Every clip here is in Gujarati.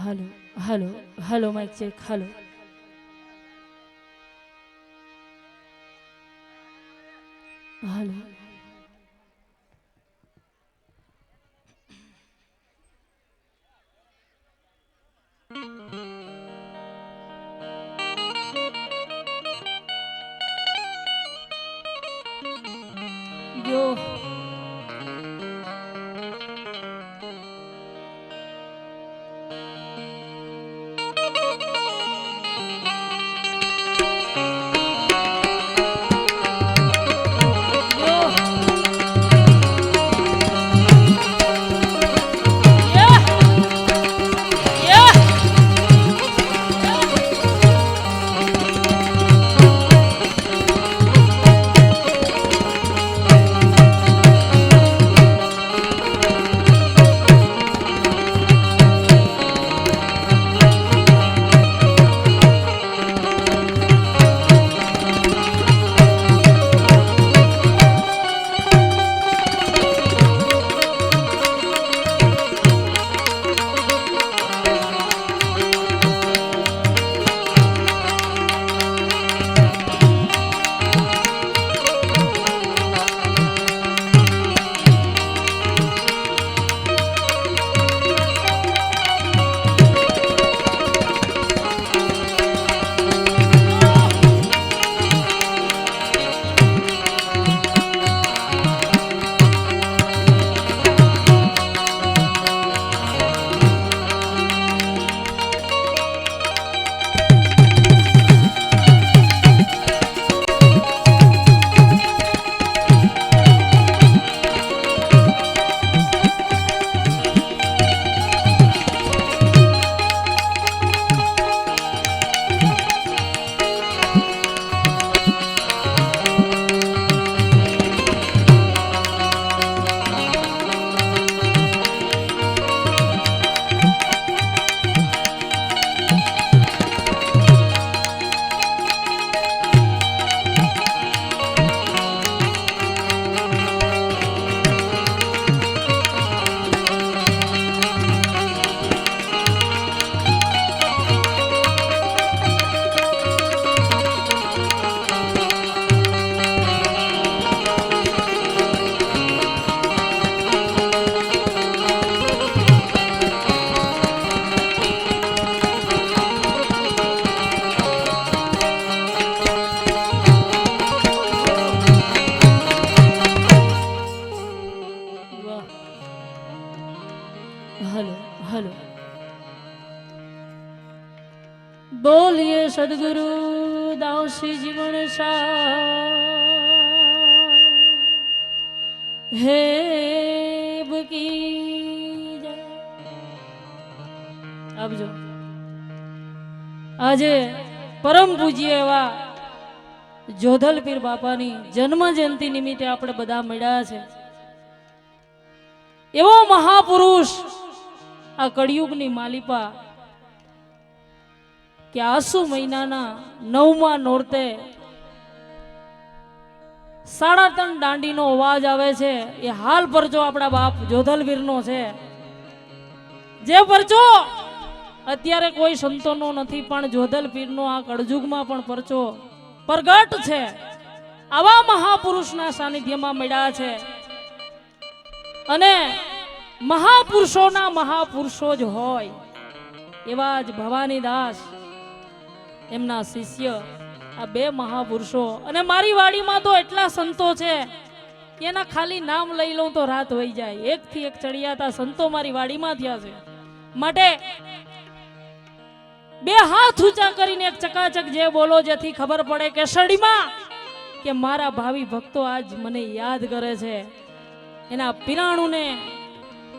Hello hello hello mic check hello hello yo hello hello बोलिए सदगुरु दासी जीवन सा हे बकी अब जो आज परम पूज्य एवा जोधल पीर बापानी जन्म जयंती निमित्ते આપણે બધા મળ્યા છે એવો મહાપુરુષ આ કળિયુગની માલિપા કે આસુ મહિનાના 9મા નોરતે 3.5 દાંડીનો અવાજ આવે છે એ હાલ પરચો આપણા બાપ જોધલવીરનો છે જે પરચો અત્યારે કોઈ સંતોનો નથી પણ જોધલપીરનો આ કળજુગમાં પણ પરચો પ્રગટ છે આવા મહાપુરુષના સાનિધ્યમાં મળ્યા છે અને મહાપુરુષોના મહાપુરુષો જ હોય એવા જ ભવાની દાસ એમના શિષ્ય આ બે મહાપુરુષો અને મારી વાડીમાં તો એટલા સંતો છે કે એના ખાલી નામ લઈ લઉં તો રાત હોઈ જાય એકથી એક ચડિયાતા સંતો મારી વાડીમાં થયા છે માટે બે હાથ ઊંચા કરીને એક ચકાચક જે બોલો જેથી ખબર પડે કે શડીમાં કે મારા ભાવિ ભક્તો આજ મને યાદ કરે છે એના પીરાણુને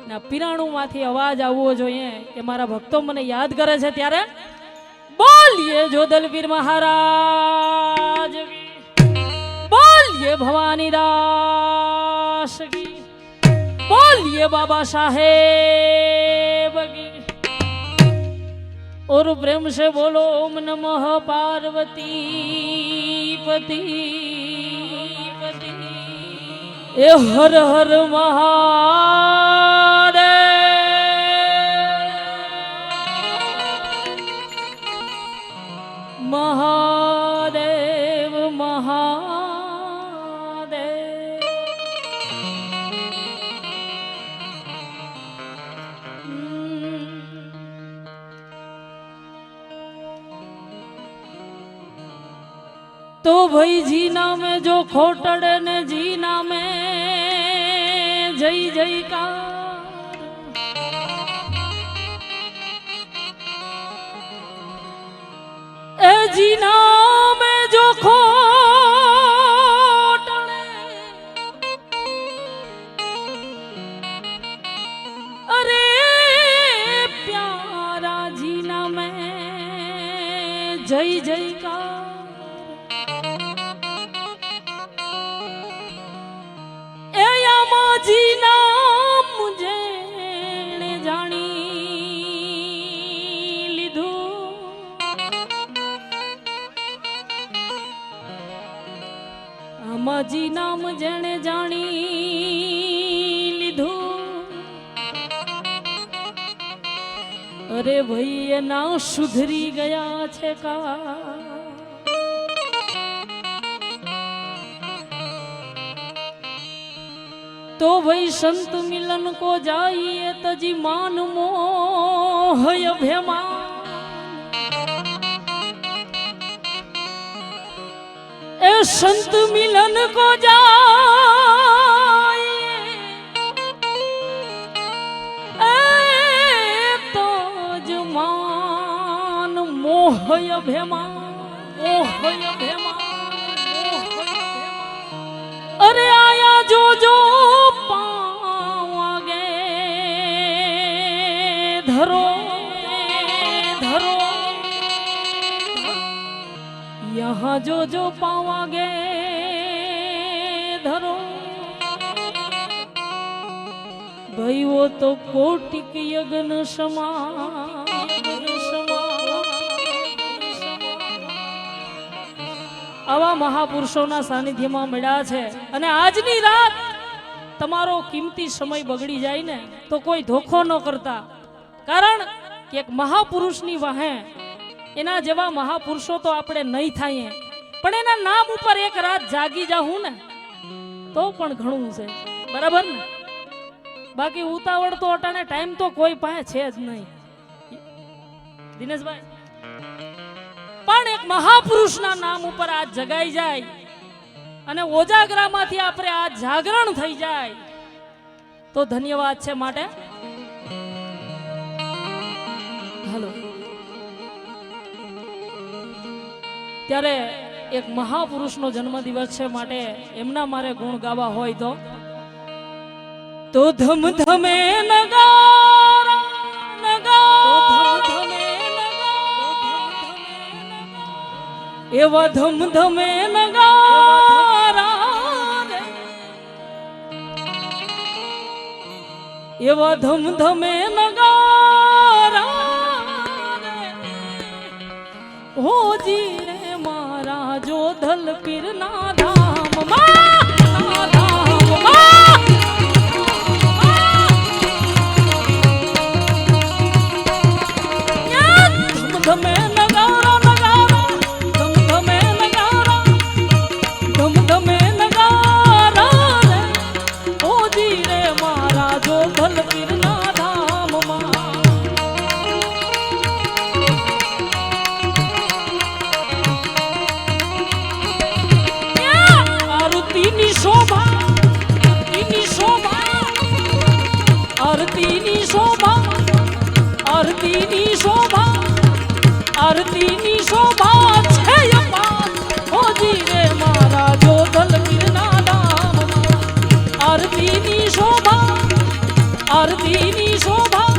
ના પીરાણુમાંથી અવાજ આવવો જોઈએ કે મારા ભક્તો મને યાદ કરે છે ત્યારે બોલીએ જોધલવીર મહારાજ બોલીએ ભવાની દાસ કી બોલીએ બાબા સાહેબ की और प्रेम से बोलो ओम नमः पार्वती पति ए हर हर महादेव તો ભાઈ જી નામે જો ખોટડે ને જી નામે જય જયકાર એ જી નામે જો ખોટડે અરે પ્યારા જી નામે જય જયકાર જી નામ જેણે જાણી લીધું આમાં જી નામ જેણે જાણી લીધું અરે ભાઈ એના સુધરી ગયા છે કા तो भाई संत मिलन को जाइए तजी मान मोह अभिमान ए संत मिलन को जाइए ए तज मान मोह अभिमान अरे आया जो जो पावागे धरो धरो यहाँ जो पावागे धरो भाई वो तो कोटि के यज्ञ समान આવા મહાપુરુષોના સાનિધ્યમાં મળ્યા છે અને આજની રાત તમારો કિંમતી સમય બગડી જાય ને તો કોઈ ધોખો ન કરતા કારણ કે એક મહાપુરુષની વાહે એના જેવા મહાપુરુષો તો આપણે નહીં થાય પણ એના નામ ઉપર એક રાત જાગી જાઉં ને તો પણ ઘણું છે બરાબર ને બાકી ઉતાવળ તો અટાણે ટાઈમ તો કોઈ પાસે છે જ નહીં દિનેશભાઈ પણ એક મહાપુરુષના નામ ઉપર આજ જગાઈ જાય અને ઓજાગરામાંથી આપણે આજ જાગરણ થઈ જાય તો ધન્યવાદ છે માટે હાલો ત્યારે એક મહાપુરુષનો જન્મદિવસ છે માટે એમના મારે ગુણ ગાવા હોય તો ધમ ધમે નગારા એવા ધમ ધમે નગારા એવા ધમ ધમે નગારા હોજી રે મારા જોધલ પીરના ધામમાં ધમ ધમે આરતીની શોભા છે અપાર હોજી રે મારા જોધલ પીરના ધામમાં આરતીની શોભા આરતીની શોભા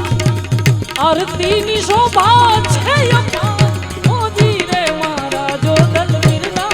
આરતીની શોભા છે અપાર હોજી રે મારા જોધલ પીરના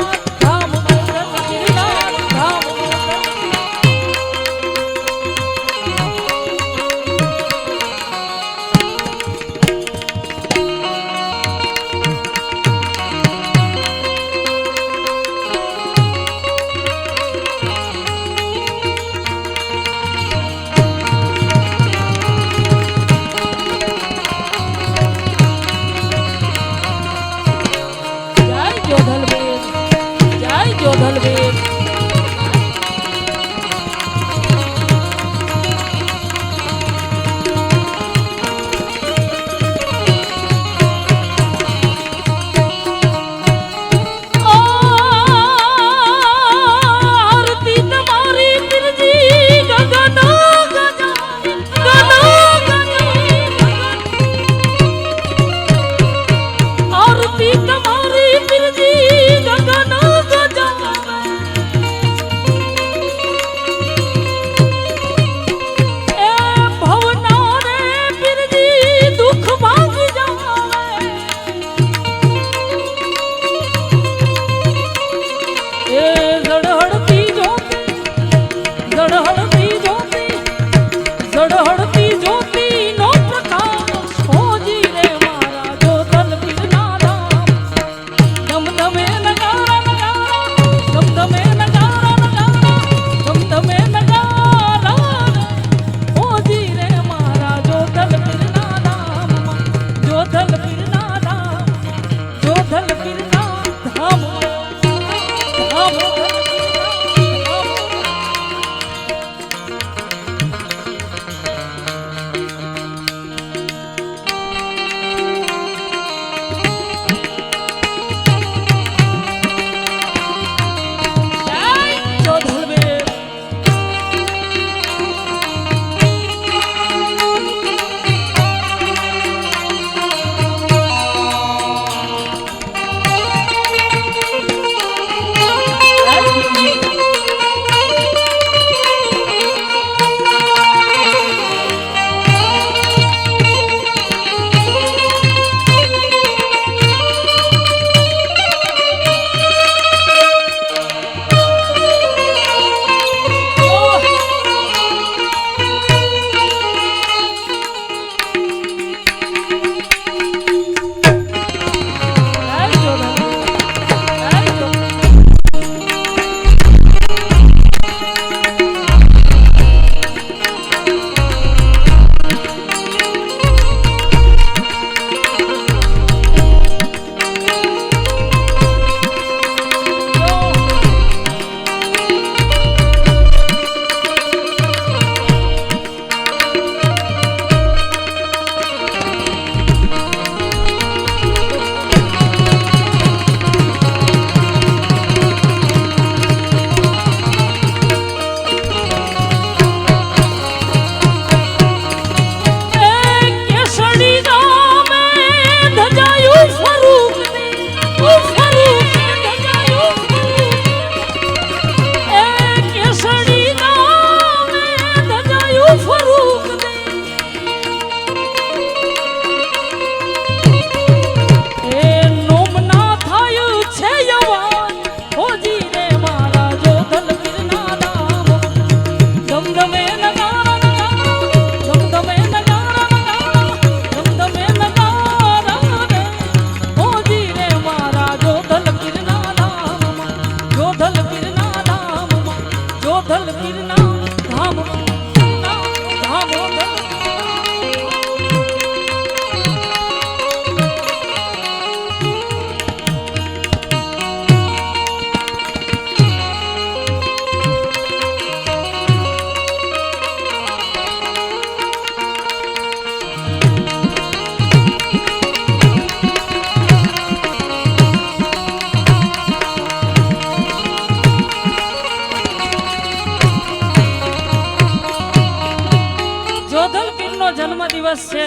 દિવસ છે,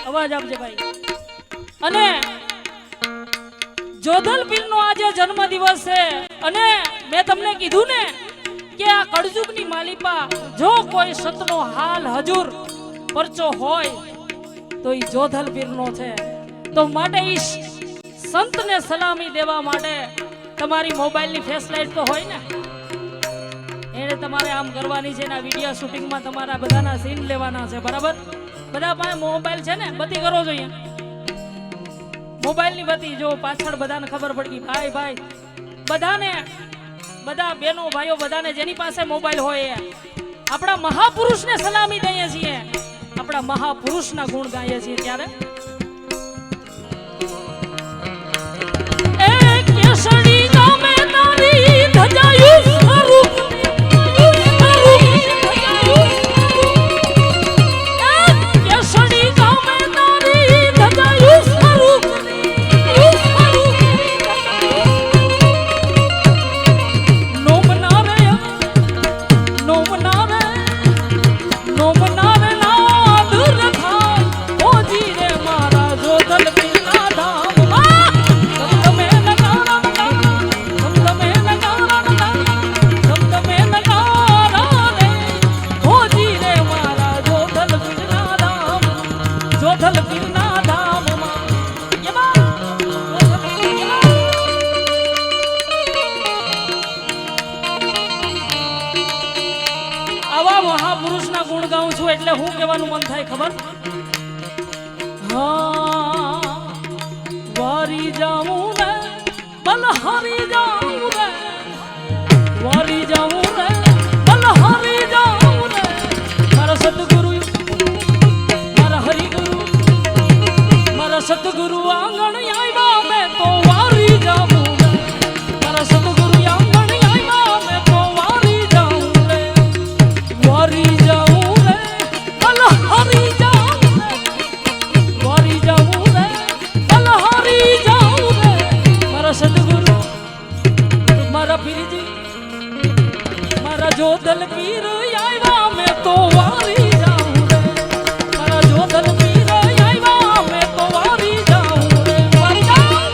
અવાજ આપજે ભાઈ. અને જોધલ પીરનો આજે જન્મ દિવસ છે. અને મેં તમને કીધું ને કે આ કળજુગની માલિપા જો કોઈ સંતનો હાલ હજુર પરચો હોય તો ઈ જોધલ પીરનો છે. તો માટે ઈ સંતને સલામી દેવા માટે તમારી મોબાઈલની ફેસ લાઈટ તો હોય ને, એને તમારે આમ કરવાની છે ને આ વિડિયો શૂટિંગમાં તમારા બધાના સીન લેવાના છે. બરાબર? બધા પાસે મોબાઈલ છે ને, બધી કરો જોઈએ મોબાઈલની બધી. જો પાછળ બધાને ખબર પડી ભાઈ ભાઈ બધાને, બધા બેનો ભાઈઓ બધાને જેની પાસે મોબાઈલ હોય આપણા મહાપુરુષને સલામી દઈએ છીએ, આપણા મહાપુરુષના ગુણ ગાઈએ છીએ. ત્યારે એ કેસડી ગામે તારી ધજાયું સ્વરૂપ, મહાપુરુષના ગુણ ગાઉં છું એટલે હું કહેવાનું મન થાય ખબર? હા વારી જાઉં રે બલહારી જાઉં રે, વારી જાઉં રે બલહારી જાઉં રે, મારા સદગુરુ મારા હરિગુરુ મારા સદગુરુ આંગણ આવ્યા મેં તો વારી જાઉં રે, મારા સદગુરુ જોધલ પીર આવ્યા મેં તો વારી જાઉં રે, મારા જોધલ પીર આવ્યા મેં તો વારી જાઉં રે, વારી જાઉં.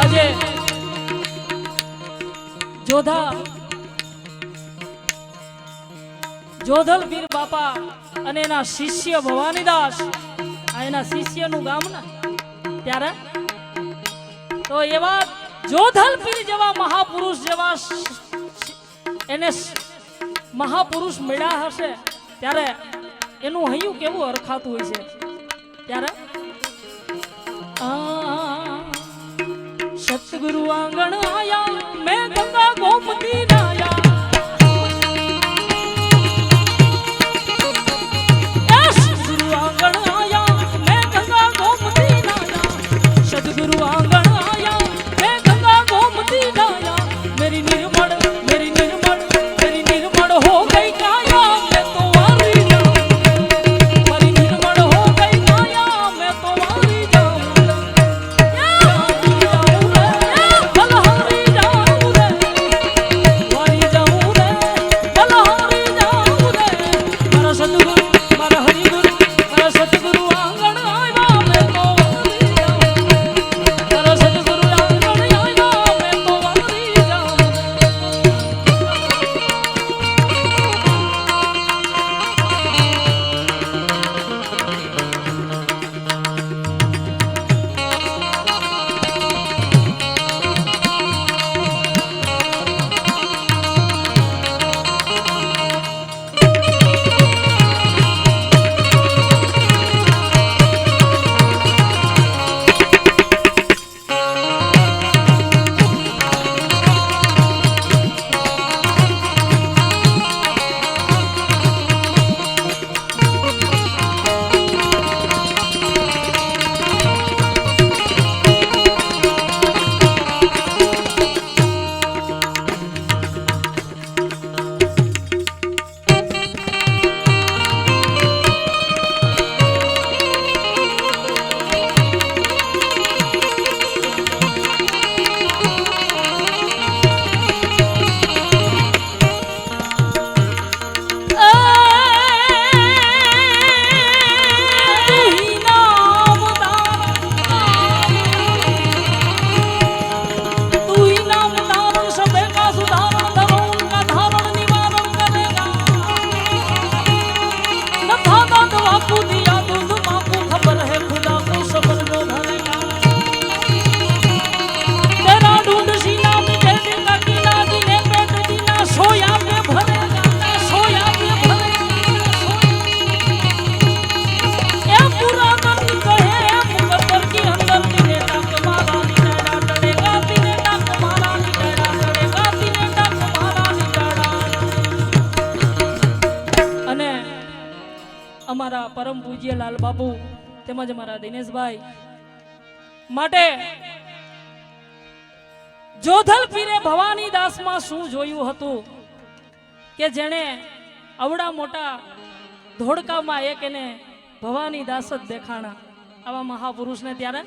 આજે જોધલ પીર બાપા અને એના શિષ્ય ભવાનીદાસ આ એના શિષ્યનું ગામ ને ત્યારે તો એવા જોધલ પીર જેવા મહાપુરુષ જેવા એને મહાપુરુષ મળ્યા હશે ત્યારે એનું હૈયું કેવું અરખાતું હોય છે ત્યારે સતગુરુ આંગણ આયા મેં ગંગા ગોમતી નાયા સતગુરુ આંગણ આયા મેં ગંગા ગોમતી નાયા સતગુરુ આંગણ આયા મેં ગંગા ગોમતી નાયા મેરી નિર્મળ હો ગઈ કાયા મેં તો વારી જાઉં મારી નિર્મળ હો ગઈ કાયા મેં તો વારી જાઉં અમારા પરમ પૂજ્ય લાલ બાપુ તેમજ અમારા દિનેશભાઈ માટે જોધલ પીરે ભવાની દાસમાં શું જોયું હતું કે જેણે અવડા મોટા ધોળકામાં એક એને ભવાની દાસ જ દેખાણા આવા મહાપુરુષને ત્યારે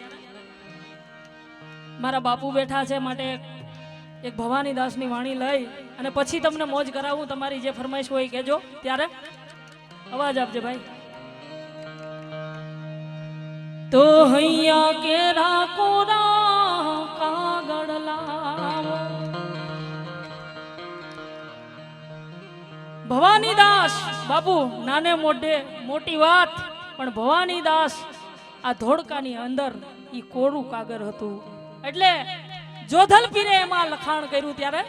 મારા બાપુ બેઠા છે માટે એક ભવાની દાસની વાણી લઈ અને પછી તમને મોજ કરાવું તમારી જે ફરમાઈશ હોય કહેજો ત્યારે અવાજ આપજે ભાઈ તો હૈયા કેરા કોરા કાગળ લાવો ભવાની દાસ બાપુ નાને મોઢે મોટી વાત પણ ભવાની દાસ આ ધોળકાની અંદર ઈ કોરું કાગળ હતું એટલે જોધલ પીરે એમાં લખાણ કર્યું ત્યારે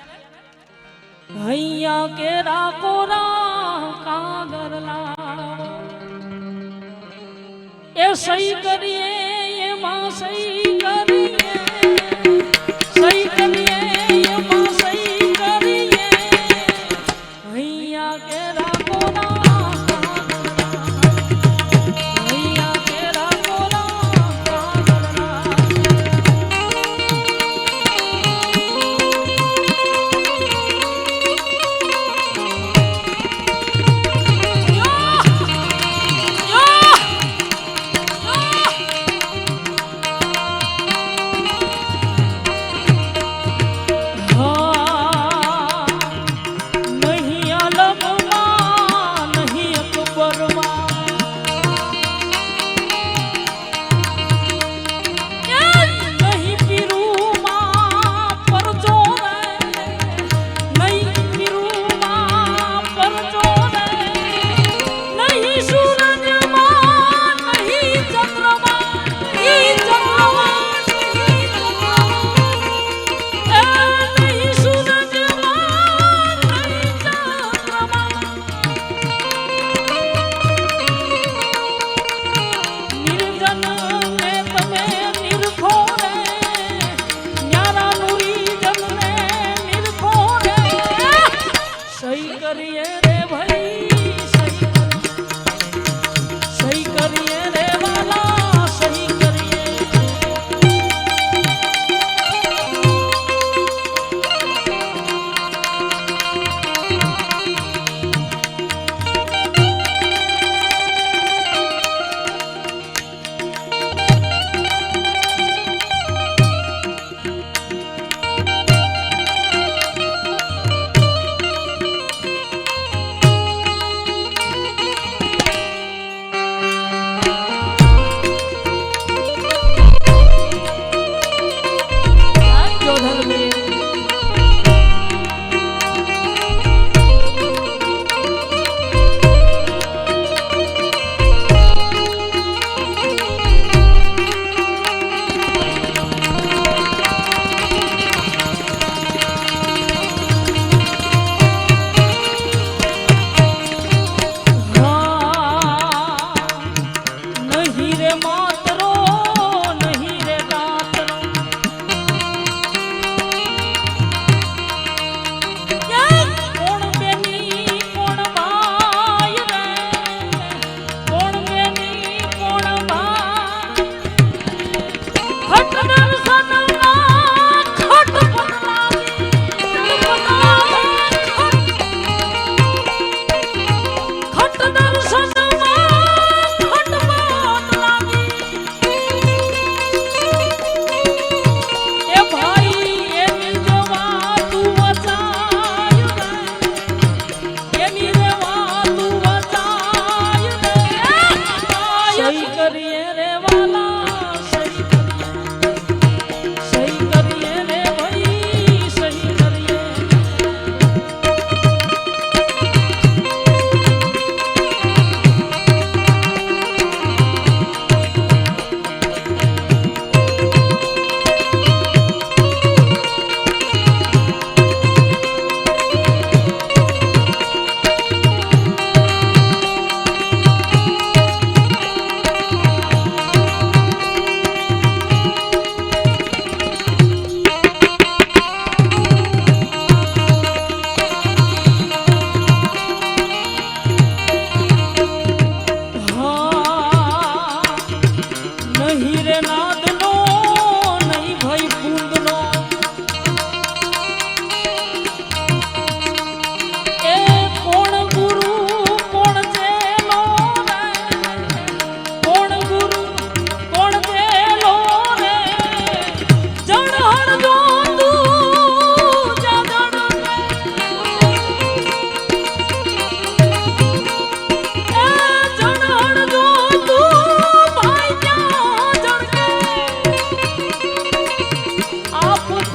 હૈયા કેરા કોરા કાગળ લાવો એ સહી કરીએ એમાં સહી કરીએ સહી કરીએ એમાં સહી કરીએ હૈયા કેરા કોરા હૈયા કેરા કોરા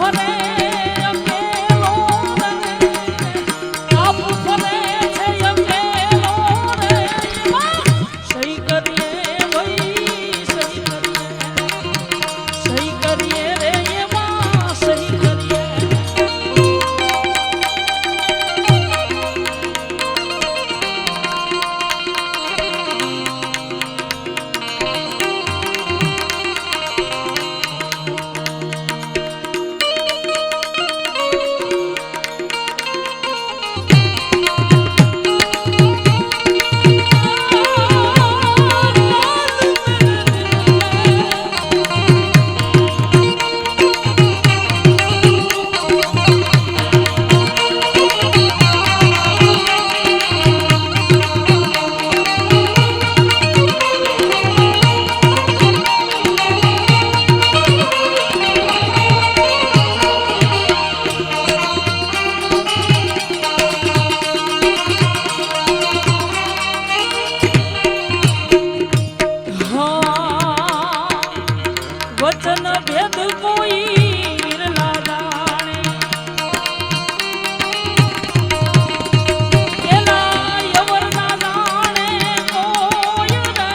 ફરે અકેલો રે, બાપ ફરે છે અકેલો રે, સહી કરીએ ભાઈ સહી કરીએ રે એમાં સહી કરીએ. વચન ભેદ કોઈ વિરલા જાણે, એના અવર ના જાણે કોઈ રે,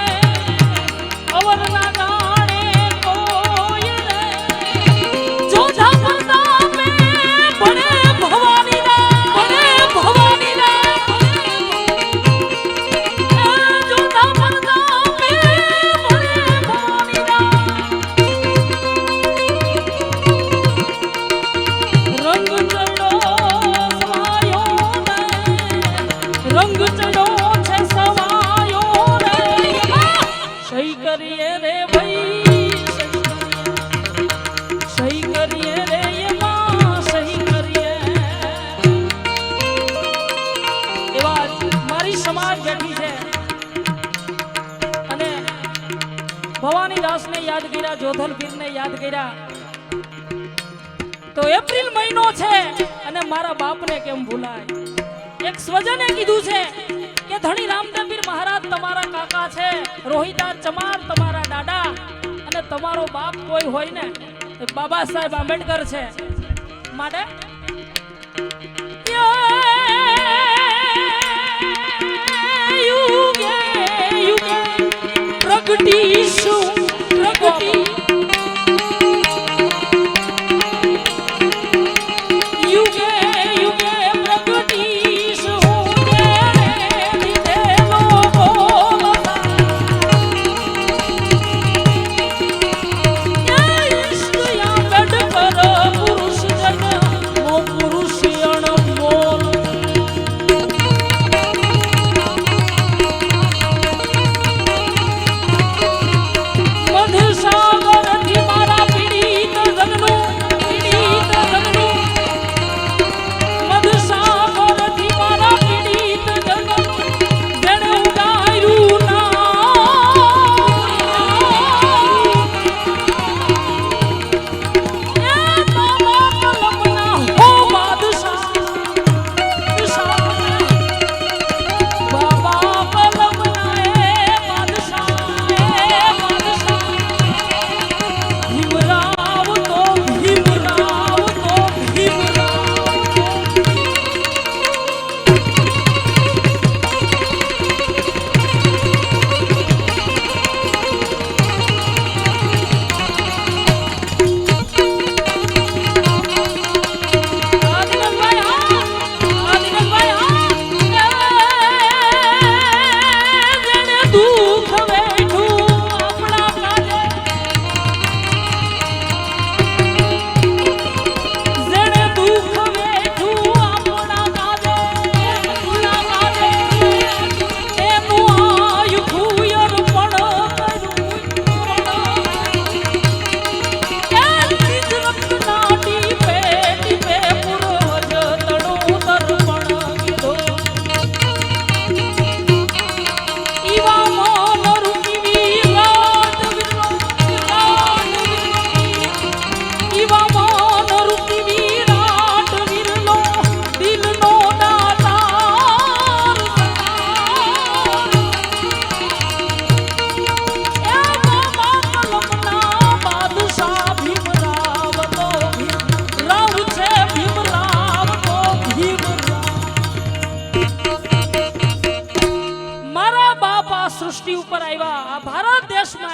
અવર ના જાણે કોઈ રે, જો જાપતા મે ભણે ભવાની ના, ભણે ભવાની ના, જો જાપતા મે ભણે ભવાની ના. રંગ ચડો છે સવાયો રે, સહી કરીએ રે ભાઈ સહી કરીએ રે એમાં સહી કરીએ. એવા મારી સમાજ બેઠી છે અને ભવાની દાસને યાદ કર્યા, જોધલ પીરને યાદ કર્યા. તો એપ્રિલ મહિનો છે અને મારા બાપને કેમ ભૂલાય. એક સ્વજને કીધું છે કે ધણી રામદેવપીર મહારાજ તમારા કાકા છે, રોહિદાસ ચમાર તમારા દાદા, અને તમારો બાપ કોઈ હોય ને એ બાબા સાહેબ આંબેડકર છે. માટે યુગે યુગે પ્રગટીશું પ્રગટી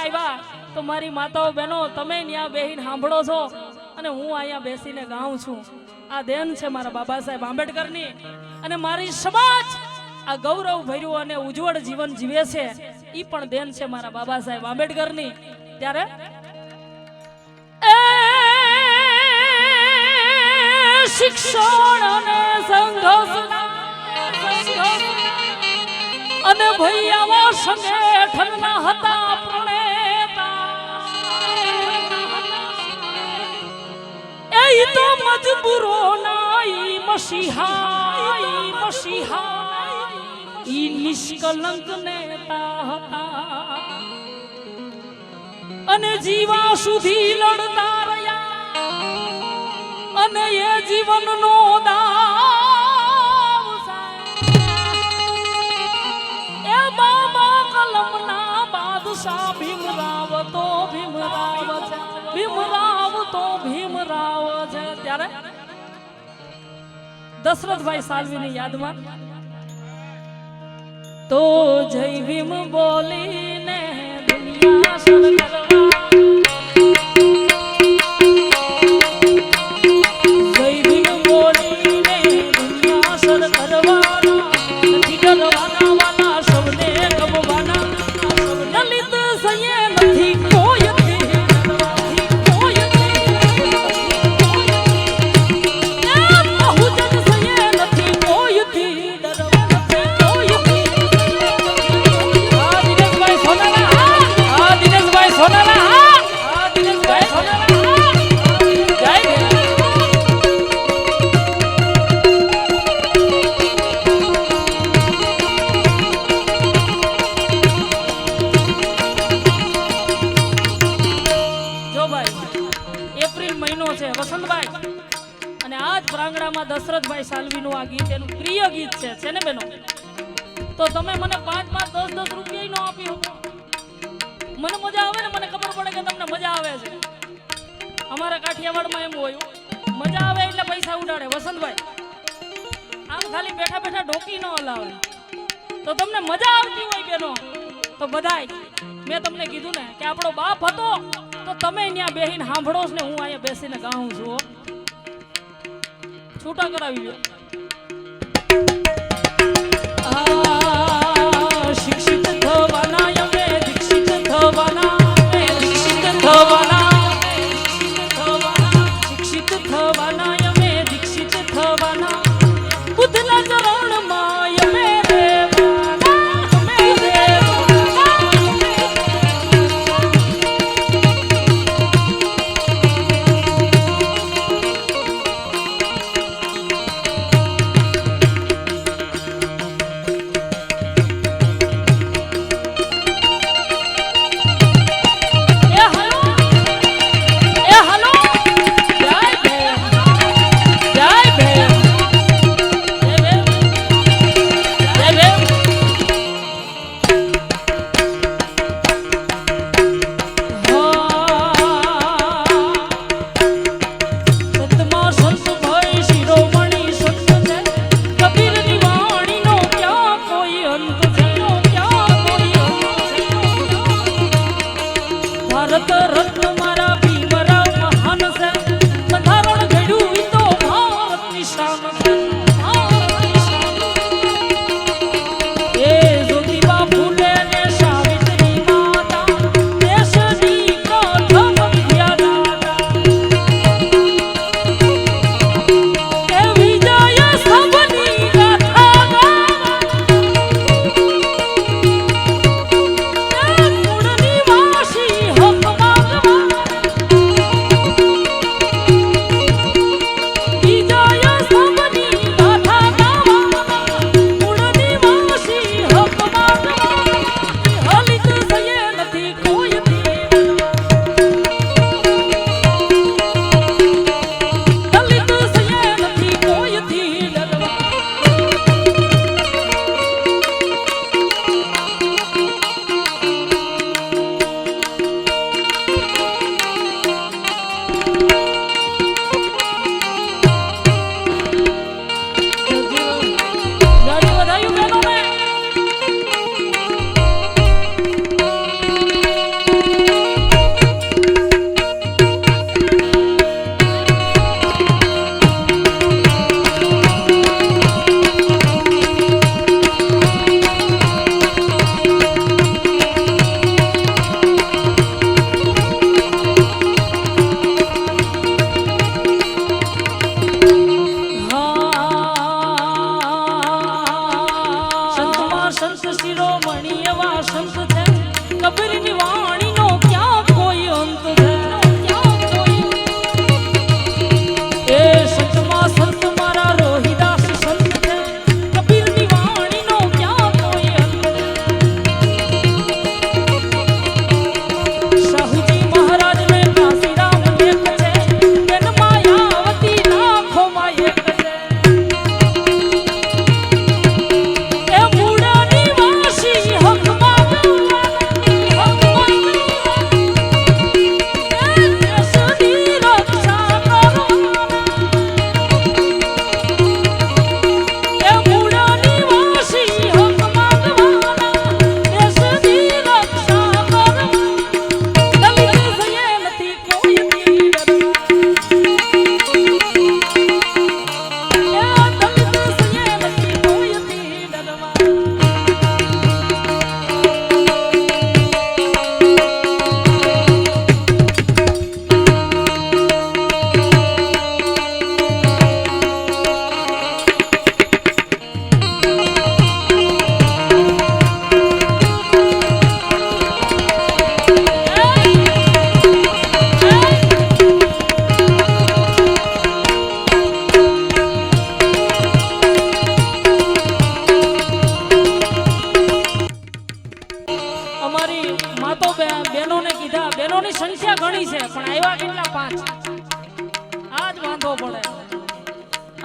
આવ્યા તો મારી માતાઓ બહેનો તમે ત્યાં બેહીને સાંભળો છો અને હું અહીંયા બેસીને ગાઉં છું. આ દેન છે મારા બાબા સાહેબ આંબેડકરની. અને મારી સમાજ આ ગૌરવ ભર્યું અને ઉજ્જવળ જીવન જીવે છે ઈ પણ દેન છે મારા બાબા સાહેબ આંબેડકરની. ત્યારે શિક્ષણ અને સંઘર્ષ અને ભૈયાઓ સંગઠનના હતા પ્રણેતા. એ તો મજબૂરો નાઈ મસીહા ઈ નિષ્કલંક નેતા હતા અને જીવા સુધી લડતા રહ્યા અને એ જીવનનો દાવ એ બાબા કલમના બાદશાહ ભીમરાવ તો ભીમરાવ છે, ભીમરાવ તો ભીમરાવ છે. ત્યારે દશરથભાઈ સાલ્વીની યાદમાં તો જય ભીમ બોલીને દુનિયા સર કરવા, જય ભીમ બોલીને દુનિયા સર કરવાના નથી કરવાના વાલા સૌને ગમવાના. દલિત સયે નથી કોઈ દશરથભાઈ સાલ્વીનું આ ગીત એનું પ્રિય ગીત છે ને બેનો? તો તમે મને 5-5, 10-10 રૂપિયા નો આપી શકો. મને મજા આવે ને, મને ખબર પડે કે તમને મજા આવે છે. અમારા કાઠિયાવાડમાં એમ હોય, મજા આવે એટલે પૈસા ઉડાડે. વસંતભાઈ આમ ખાલી બેઠા બેઠા ઢોકી ન હલાવે. તો તમને મજા આવતી હોય બેનો તો બધાય મેં તમને કીધું ને કે આપણો બાપ હતો તો તમે ત્યાં બેહીને સાંભળો ને, હું અહીંયા બેસીને ગાઉં છું. છૂટા કરાવી લો. શિક્ષિત થવાના અમે દીક્ષિત થવાના, દીક્ષિત થવાના, શિક્ષિત થવાના અમે દીક્ષિત થવાના, બુદ્ધના ચરણમાં અમે રહેવાના, અમે રહેવાના.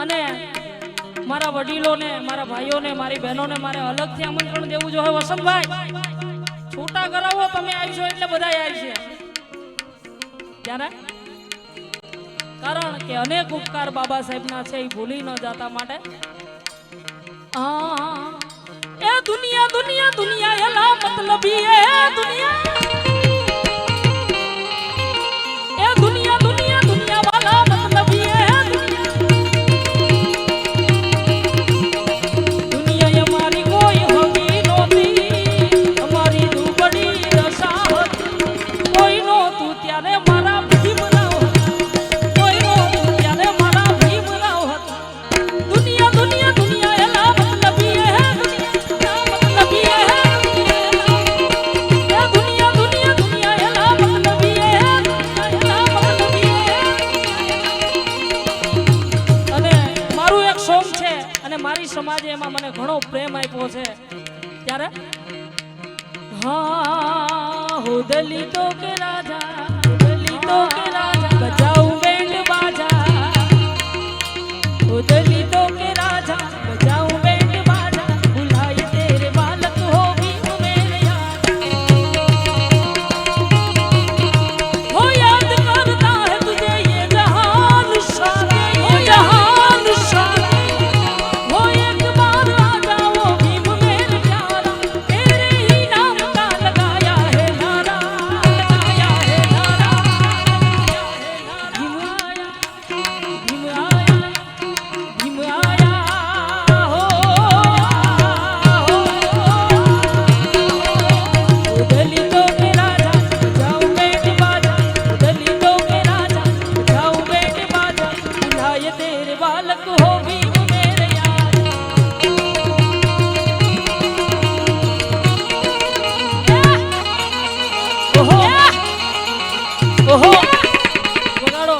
અને મારા વડીલોને, મારા ભાઈઓને, મારી બહેનોને મારે અલગથી આમંત્રણ દેવું જોઈએ. વસંતભાઈ, છૂટા કરાવો, તમે આવશો એટલે બધા આવશે. ત્યારે કારણ કે અનેક ઉપકાર બાબા સાહેબના છે, એ ભૂલી ન જતા માટે એ દુનિયા દુનિયા દુનિયા એલા મતલબી એ દુનિયા, એ દુનિયા દુનિયા દુનિયા વાલા મતલબી એ દુનિયા અમારી કોઈ હોવી નહોતી, અમારી દુબળી દશા હતી. કોઈ નહોતું ત્યારે મારા ભીમરાવ હતા, કોઈ નહોતું ત્યારે મારા ભીમરાવ હતા. દુનિયા દુનિયા દુનિયા એલા મતલબી એ મારી સમાજે એમાં મને ઘણો પ્રેમ આપ્યો છે. ત્યારે હા હો દલિતો કે રાજા, દલિતો કે રાજા બજાઉ બેન્ડ બાજા, હો દલિતો કે રાજા બજાઉ બેન્ડ બાજા, ભુલાય તેરે બાલક હો ભીમ મેરે યાદ, હો યાદ કરતા હૈ તુझे ये जहान शादी, हो जहान शादी. ઓહો વગાડો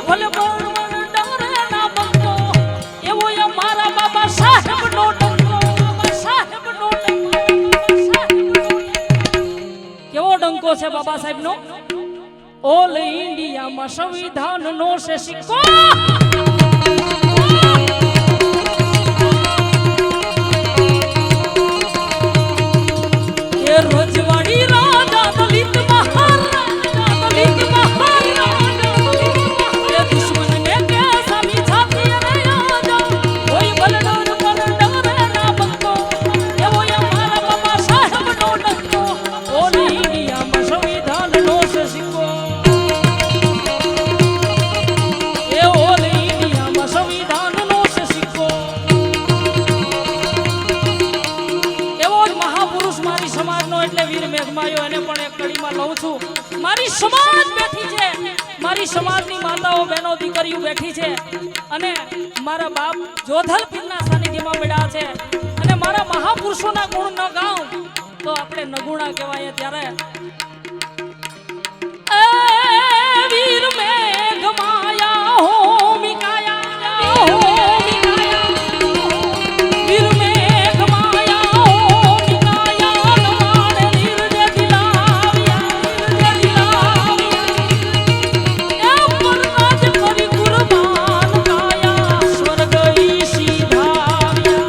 ભલે બળવણ ડરે ના બંકો એવો એ મારા બાબા સાહેબનો ડંકો સાહેબનો ડંકો કેવો ડંકો છે બાબા સાહેબનો ઓલ ઇન્ડિયામાં સંવિધાનનો છે સિક્કો એ રજવાડી રાજા દલિત મહારાજા દલિત મહારાજા એ દુશ્મનને કે સામી છાતી રે આજા કોઈ બલડોર પર ડરે ના બંકો એવો એ મારા બાબા સાહેબનો ડંકો ઓલ ઇન્ડિયામાં સંવિધાનનો છે સિક્કો એ ઓલ ઇન્ડિયામાં સંવિધાનનો છે સિક્કો એવો જ મહાપુરુષ મારી સમાજનો એટલે વીર મેઘમાયો એને પણ એક કડીમાં લઉં છું મારી સમાજ બેઠી છે મારી સમાજની માતાઓ બહેનો દીકરીઓ બેઠી છે અને મારા બાપ જોધલ પીરના સાનિધ્યમાં બેઠા છે અને મારા મહાપુરુષોના ગુણ ન ગાઉં તો આપણે નગુણા કહેવાય ત્યારે એ વીર મેઘમાયા હો મિકાયા હો મિકાયા વીર મેઘમાયા હો મિકાયા નવાણે નીરજે દિલાવ્યા એ પરરાજ કરી કુરબાન કાયા સ્વર્ગઈ સીધાવ્યા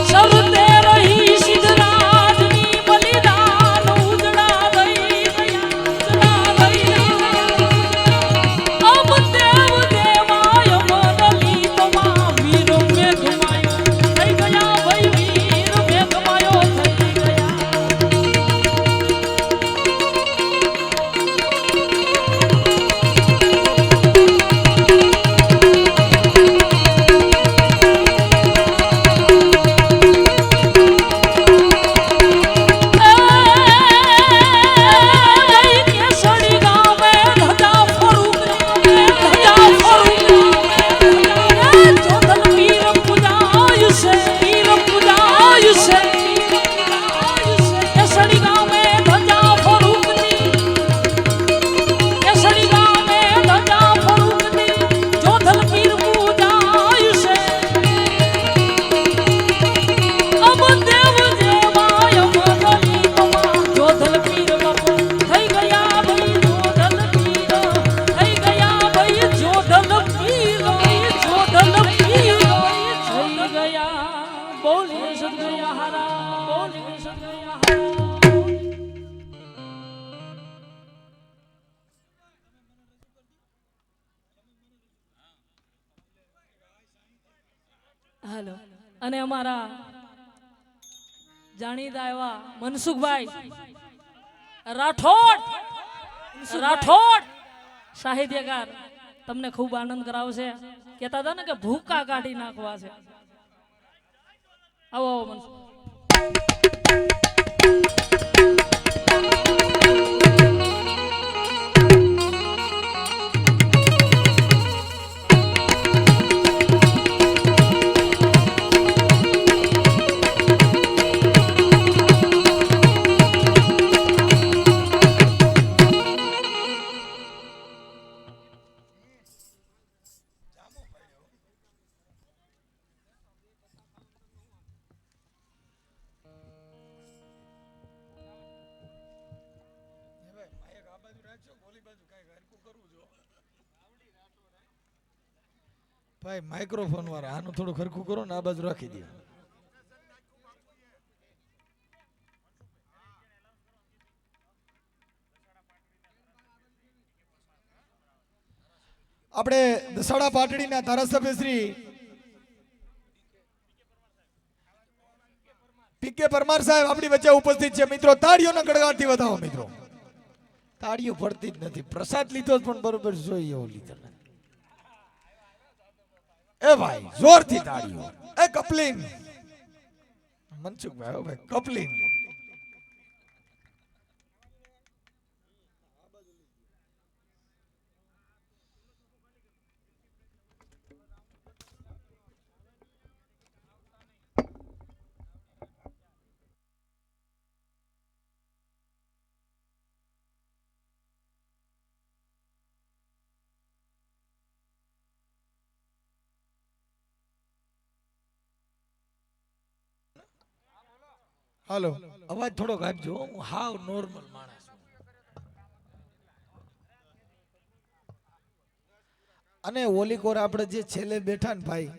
શરતે રહી સિદ્ધરાજની બલિદાન ઉજળા દઈ ગયા અબ દેવ દેવાય મરલી તમા વીર મેઘમાયો થઈ ગયા ભાઈ વીર મેઘમાયો થઈ ગયા કેસડી ગામે ધજા ફરૂક ધજા ફરૂક જોધલ પીર પૂજાય છે પીર પૂજાય છે કેસડી ગામે ધજા ફરૂકની કેસડી ગામે ધજા ફરૂકની જોધલ પીર પૂજાય છે અબ દેવ દેવાય મદની તમા જોધલ પીર બાપુ થઈ ગયા ભાઈ જોધલ પીર થઈ ગયા ભાઈ જોધલ પીર જોધલ પીર થઈ ગયા બોલીએ સદગયા હારા બોલીએ સદગયા હારા હાલો અને અમારા જાણીતા એવા મનસુખભાઈ રાઠોડ રાઠોડ સાહિત્યકાર તમને ખૂબ આનંદ કરાવશે કહેતા હતા ને કે ભૂકા કાઢી નાખવા છે આવો આવો મનસુખ ભાઈ માઇક્રોફોન વાળા આનું થોડું ખરખું કરો ને આ બાજુ રાખી દો આપણે દસાડા પાટડીના ધારાસભ્ય શ્રી પીકે પરમાર સાહેબ આપણી વચ્ચે ઉપસ્થિત છે મિત્રો તાળીઓના ગડગડાટથી વધાવો મિત્રો તાળીઓ પડતી જ નથી પ્રસાદ લીધો પણ બરોબર જોઈએ એવું લીધો એ ભાઈ જોરથી તાળીઓ એ કપલિંગ મનસુખભાઈ ભાઈ કપલિંગ હાલો અવાજ થોડોક આપજો હું હાવ નોર્મલ માણસ છું. અને ઓલી કોર આપણે જે છેલ્લે બેઠા ને ભાઈ